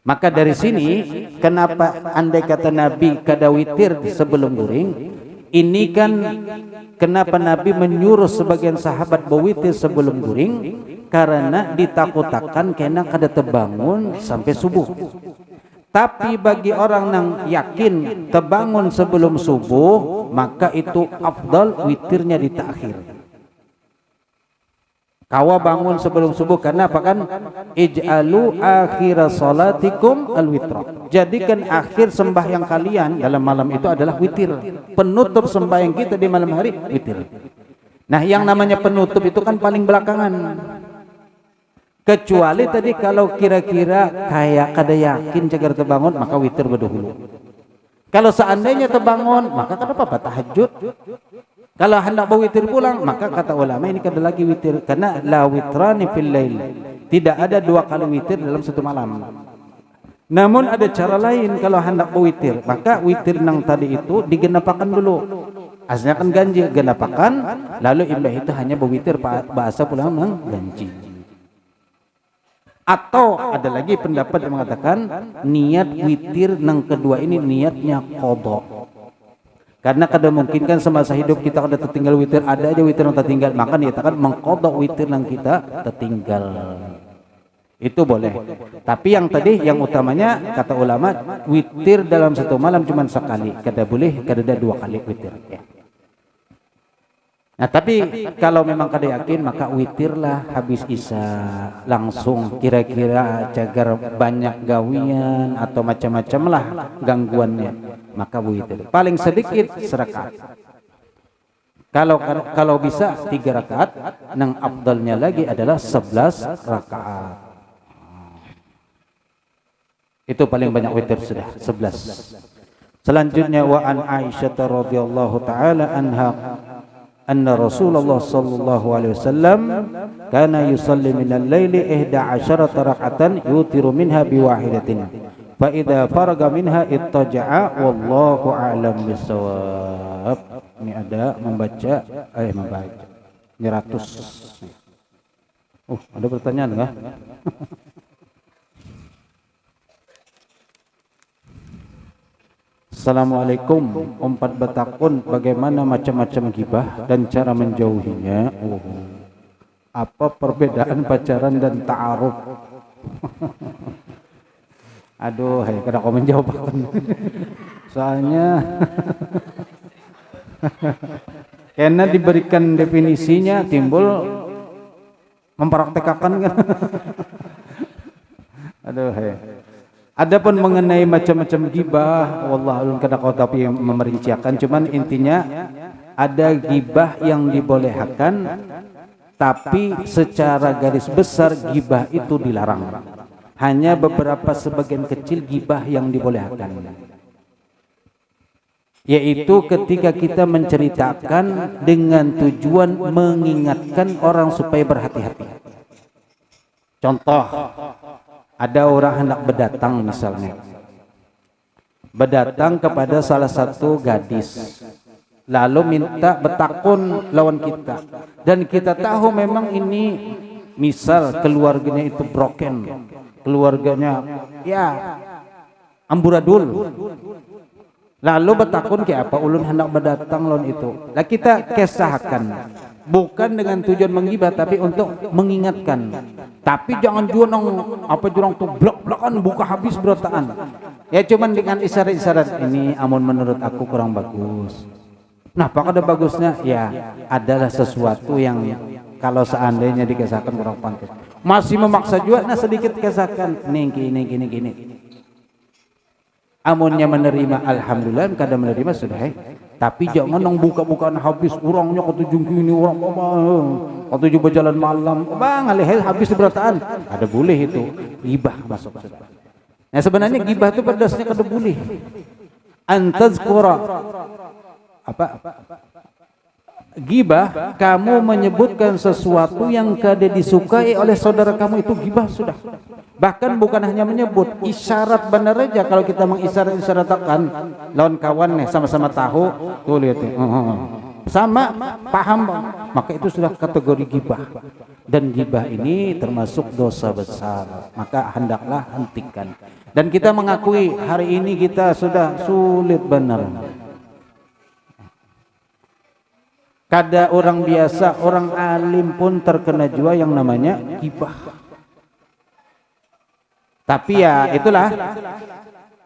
Maka dari sini kenapa andai kata Nabi kada witir sebelum guring, ini kan kenapa Nabi menyuruh sebagian sahabat berwitir sebelum guring, karena ditakutakan kena kada terbangun sampai subuh. Tapi bagi orang yang yakin terbangun sebelum subuh, maka itu afdal witirnya ditakhir. Kawa bangun sebelum subuh, karena apa kan? Ij'alu akhir salatikum al-witra. Jadikan akhir sembahyang kalian dalam malam itu adalah witir. Penutup sembahyang kita di malam hari witir. Nah, yang namanya penutup itu kan paling belakangan. Kecuali tadi kalau kira-kira kayak kada yakin cagar terbangun, maka witir berdahulu. Kalau seandainya terbangun, maka kada apa-apa tahajud. Kalau hendak berwitir pulang, maka kata ulama ini kada lagi witir, karena la witrani fil lail. Tidak ada dua kali witir dalam satu malam. Namun ada cara lain kalau hendak berwitir, maka witir nang tadi itu digenapakan dulu. Aslinya kan ganjil, genapakan, lalu imbah itu hanya berwitir bahasa pulang nang ganjil. Atau ada lagi pendapat yang mengatakan niat witir nang kedua ini niatnya qadha. Karena kada mungkin kan semasa hidup kita kada tertinggal witir, ada aja witir yang tertinggal, maka dinyatakan mengqadha witir yang kita tertinggal. Itu boleh. Tapi yang tadi yang utamanya kata ulama witir dalam satu malam cuma sekali, kada boleh kada ada dua kali witir ya. Nah tapi kalau memang kada yakin, maka witirlah habis isya langsung, kira-kira cagar banyak gawian atau macam-macam lah gangguannya, maka witir paling sedikit serakaat. Kalau bisa 3 rakaat, nang afdalnya lagi adalah 11 rakaat. Itu paling banyak witir sudah 11. Selanjutnya wa an Aisyah radhiyallahu taala anha anna Rasulullah sallallahu alaihi wasallam kana yusalli minal laili 11 rak'atan yutiru minha biwahidatin fa idza faraga minha ittaja'a wallahu a'lam bissawab. Ini ada membaca ini 100. Ada pertanyaan enggak? Assalamualaikum, umpat betakun bagaimana macam-macam gibah dan cara menjauhinya. Apa perbedaan pacaran dan ta'aruf? Aduh, kada kau menjawab aku. Soalnya karena diberikan definisinya timbul mempraktekkan kan. Aduh, adapun mengenai macam-macam gibah, wallahualam kada kau tapi memerinciakan, cuman intinya ada gibah yang dibolehkan, tapi secara garis besar gibah itu dilarang. Hanya beberapa sebagian kecil gibah yang dibolehkan, yaitu ketika kita menceritakan dengan tujuan mengingatkan orang supaya berhati-hati. Contoh, ada orang hendak berdatang misalnya, berdatang kepada salah satu gadis, lalu minta bertakun lawan kita, dan kita tahu memang ini misal keluarganya itu broken, keluarganya ya amburadul, lalu bertakun ke apa ulun hendak berdatang lawan itu, lah kita kisahkan bukan dengan tujuan menggibah tapi untuk mengingatkan. Tapi jangan juga jurang tuh blok-blokan buka habis berotaan. Ya cuman dengan isyarat-isyarat, ini amun menurut aku kurang bagus. Nah, apa ada bagusnya? Ya adalah sesuatu yang kalau seandainya dikisahkan kurang pantas. masih memaksa juga, nah sedikit kesakan gini. Amunnya menerima alhamdulillah, kadang menerima sudah. Tapi jangan nang buka-bukaan habis orangnya ketujuh ini orang ketujuh berjalan malam, bang alih habis berataan. Ada boleh itu gibah masuk. Nah sebenarnya gibah itu pada dasarnya kada boleh. Antazkura apa? Gibah, kamu menyebutkan sesuatu yang kada disukai oleh saudara kamu, itu gibah sudah. Bahkan bukan hanya menyebut, isyarat benar aja. Kalau kita mengisyarat-isyaratkan lawan kawan nih sama-sama tahu, tuh lihat sama paham, maka itu sudah kategori gibah. Dan gibah ini termasuk dosa besar, maka hendaklah hentikan. Dan kita mengakui hari ini kita sudah sulit benar. Kada orang biasa, orang alim pun terkena juga yang namanya gibah. Tapi ya itulah,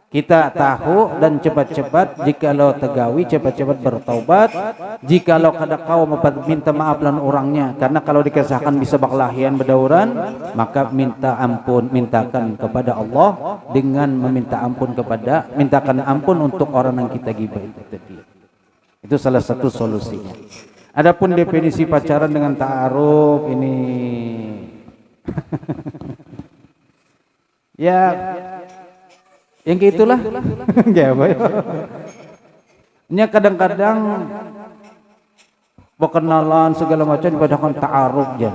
kita tahu dan cepat-cepat jikalau tegawi cepat-cepat bertaubat. Jikalau kada kau minta maaf lan orangnya, karena kalau dikesahkan bisa baklahian berdauran, maka minta ampun, mintakan kepada Allah dengan mintakan ampun untuk orang yang kita gibah itu tadi. Itu salah satu solusinya. Adapun definisi pacaran dengan ta'aruf ini ya yang gitulah. Ya, nya kadang-kadang perkenalan segala macam dipadahkan ta'aruf aja.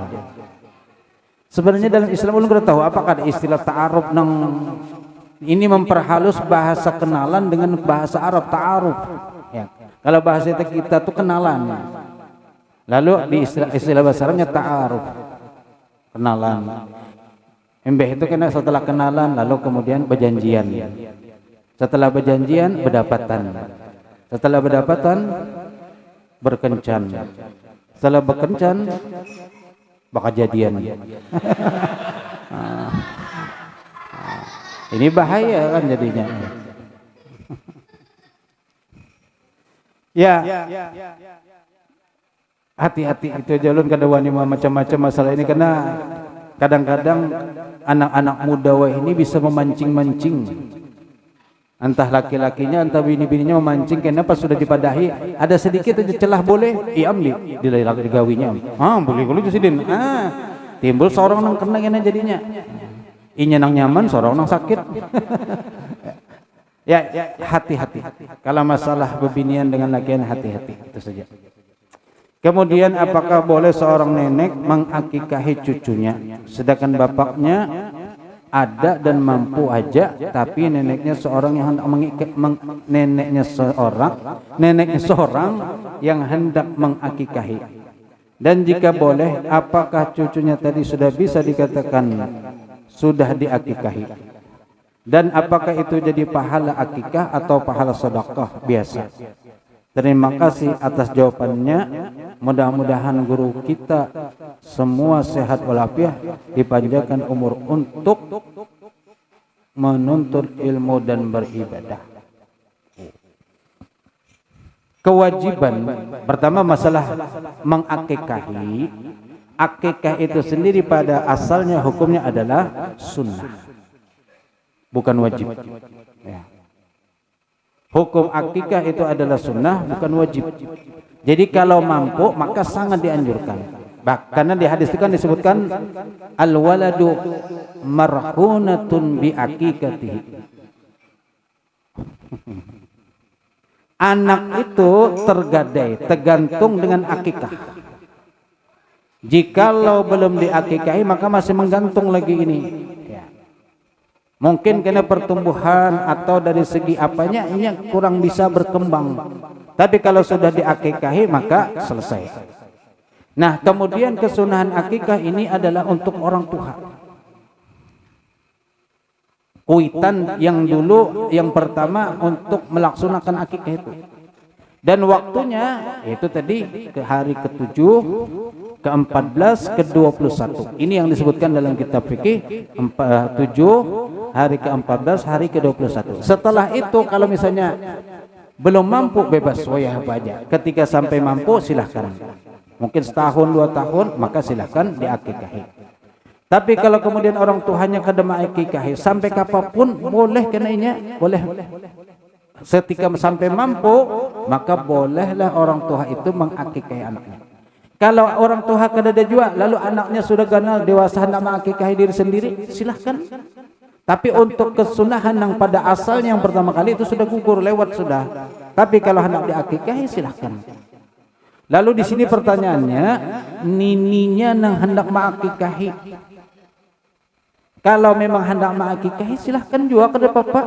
Sebenarnya dalam Islam ulun kita tahu apakah ada istilah ta'aruf nang ini memperhalus bahasa kenalan dengan bahasa Arab ta'aruf. Ya. Kalau bahasa kita tuh kenalan. Lalu di istilah bahasa Arabnya ta'aruf, kenalan. Embeh itu kena setelah kenalan, lalu kemudian berjanjian. Setelah berjanjian, berdapatan. Setelah berdapatan, berkencan. Setelah berkencan, bakal jadian. Ini bahaya kan jadinya. Ya. Hati-hati itu jalun kada wani macam-macam masalah ini, karena kadang-kadang anak-anak muda ini bisa memancing-mancing. Entah laki-lakinya, entah bini-bininya memancing, kenapa sudah dipadahi ada sedikit aja celah boleh iamli digawinya. Boleh kalau sidin. Timbul seorang nang kena kena jadinya. Inya nang nyaman, seorang nang sakit. Ya, hati-hati. Kalau masalah bebinian dengan lakian, hati-hati. Itu saja. Kemudian apakah boleh seorang nenek mengakikahi cucunya sedangkan bapaknya ada dan mampu aja, tapi neneknya seorang yang hendak neneknya seorang yang hendak mengakikahi. Dan jika boleh, apakah cucunya tadi sudah bisa dikatakan sudah diakikahi? Dan apakah itu jadi pahala akikah atau pahala sedekah biasa? Terima kasih atas jawabannya. Mudah-mudahan guru kita semua sehat walafiat, dipanjangkan umur untuk menuntut ilmu dan beribadah. Kewajiban pertama masalah mengakikahi. Akikah itu sendiri pada asalnya hukumnya adalah sunnah, bukan wajib. Ya. Hukum akikah itu adalah sunnah, bukan wajib. Jadi kalau mampu maka sangat dianjurkan. Karena di hadis itu kan disebutkan al-waladu marhunatun bi akikatihi. Anak itu tergantung dengan akikah. Jikalau belum diakikahi maka masih menggantung lagi ini. Mungkin karena pertumbuhan atau dari segi apanya ini kurang bisa berkembang. Tapi kalau sudah diakikahi maka selesai. Nah, kemudian kesunahan akikah ini adalah untuk orang tua. Kuitan yang dulu yang pertama untuk melaksanakan akikah itu. Dan waktunya itu tadi ke hari ke-7, ke-14, ke-21. Ini yang disebutkan dalam kitab fikih 7, hari ke-14, hari ke-21. Setelah itu kalau misalnya belum mampu bebas wayah apa aja. Ketika sampai mampu silahkan. Mungkin setahun 2 tahun maka silahkan diakikahi. Tapi kalau kemudian orang tuanya kada mengakikahi sampai kapanpun boleh kenainya, boleh. Ketika sampai mampu, maka bolehlah orang tua itu mengakikahi anaknya. Kalau orang tua kada ada jua, lalu anaknya sudah ganal dewasa hendak mengakikahi diri sendiri, silahkan. Tapi untuk kesunahan yang pada asalnya yang pertama kali itu sudah gugur lewat sudah. Tapi kalau hendak diakikahi silahkan. Lalu di sini pertanyaannya, nininya nang hendak mengakikahi. Kalau memang hendak mengakikahi silahkan juga kada apa-apa.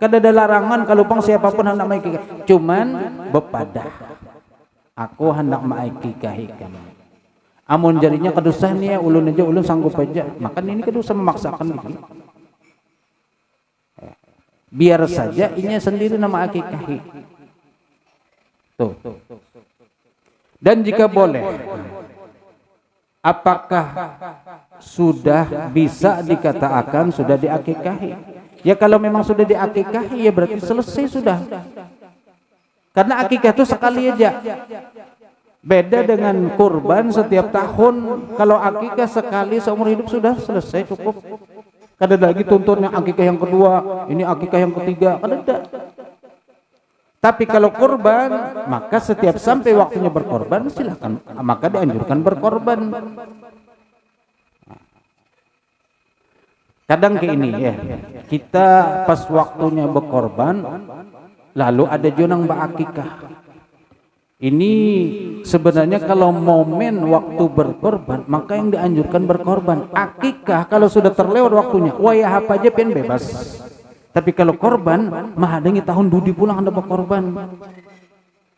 Kada ada larangan kalau pang siapapun hendak mengakikahi. Cuman bepadah. Aku hendak mengakikahi kamu. Amun jadinya kedusan nih, ulun aja ulun sanggup aja. Maka ini kedusan memaksakan ini. Biar saja ini sendiri nama akikahi. Tuh. Dan jika boleh, apakah sudah bisa dikatakan sudah diakikahi? Ya kalau memang sudah diakikahi ya berarti selesai sudah. Karena akikah itu sekali aja. Beda dengan kurban setiap tahun. Kalau akikah sekali seumur hidup sudah selesai cukup. Kada lagi tuntunnya akikah yang kedua, ini akikah yang ketiga, kada. Tapi kalau kurban, maka setiap sampai waktunya berkorban silakan, maka dianjurkan berkorban. Kadang kayak ini ya, kita pas waktunya berkorban, lalu ada junang berakikah. Ini sebenarnya kalau momen waktu berkorban, maka yang dianjurkan berkorban. Akikah kalau sudah terlewat waktunya, wayah apa aja pengen bebas. Tapi kalau korban, mahadangi tahun dudi pulang anda berkorban.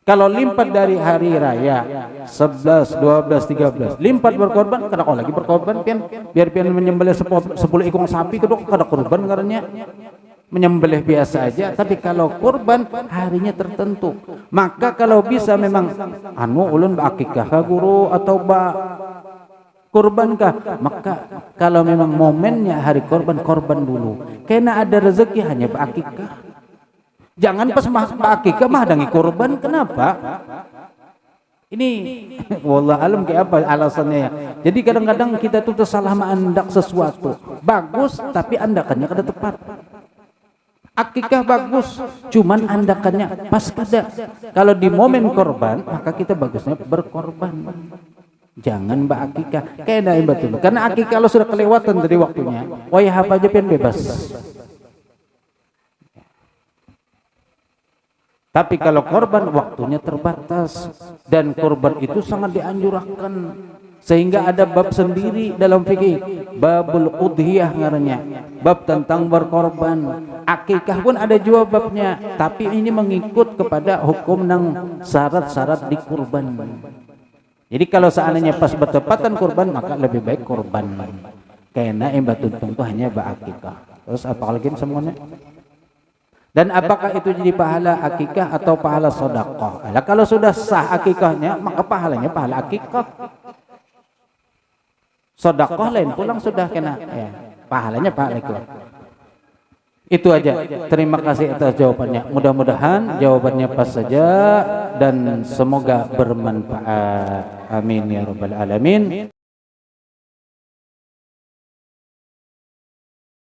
Kalau limpat dari hari raya 11, 12, 13, limpat berkorban, kada kau lagi berkorban pian. Biar pian menyembelih 10 ekor sapi kedok kada korban karena menyembelih biasa aja. Tapi kalau kurban harinya tertentu. Maka kalau bisa memang ulun akikah ka guru atau kurban kah? Maka kalau memang momennya hari korban dulu. Karena ada rezeki hanya akikah. Jangan pas akikah mahdangi kurban. Kenapa? Ini wallah alam kayak apa alasannya ya. Jadi kadang-kadang kita tuh tersalah menandak sesuatu. Bagus tapi andakannya kada tepat. Akikah bagus, cuman andakannya pas kada. Kalau di momen korban, maka kita bagusnya berkorban. Jangan akikah, kena betul. Karena akikah kalau sudah kelewatan dari waktunya, wayah apa aja pian bebas. Tapi kalau korban waktunya terbatas dan korban itu sangat dianjurkan. Sehingga ada bab sendiri dalam fikih, babul udhiyah ngarannya, bab tentang berkorban. Akikah pun ada juga babnya, tapi ini mengikut kepada hukum nang syarat-syarat di kurban. Jadi kalau seandainya pas bertepatan kurban, maka lebih baik kurban. Karena yang batuntun itu hanya akikah. Terus apa lagi semuanya? Dan apakah itu jadi pahala akikah atau pahala sedekah? Nah, kalau sudah sah akikahnya, maka pahalanya pahala akikah. Sedekah lain pulang sudah kena ya, pahalanya pahala itu. Itu aja. Terima kasih atas jawabannya. Mudah-mudahan jawabannya pas saja dan semoga bermanfaat. Amin ya rabbal alamin.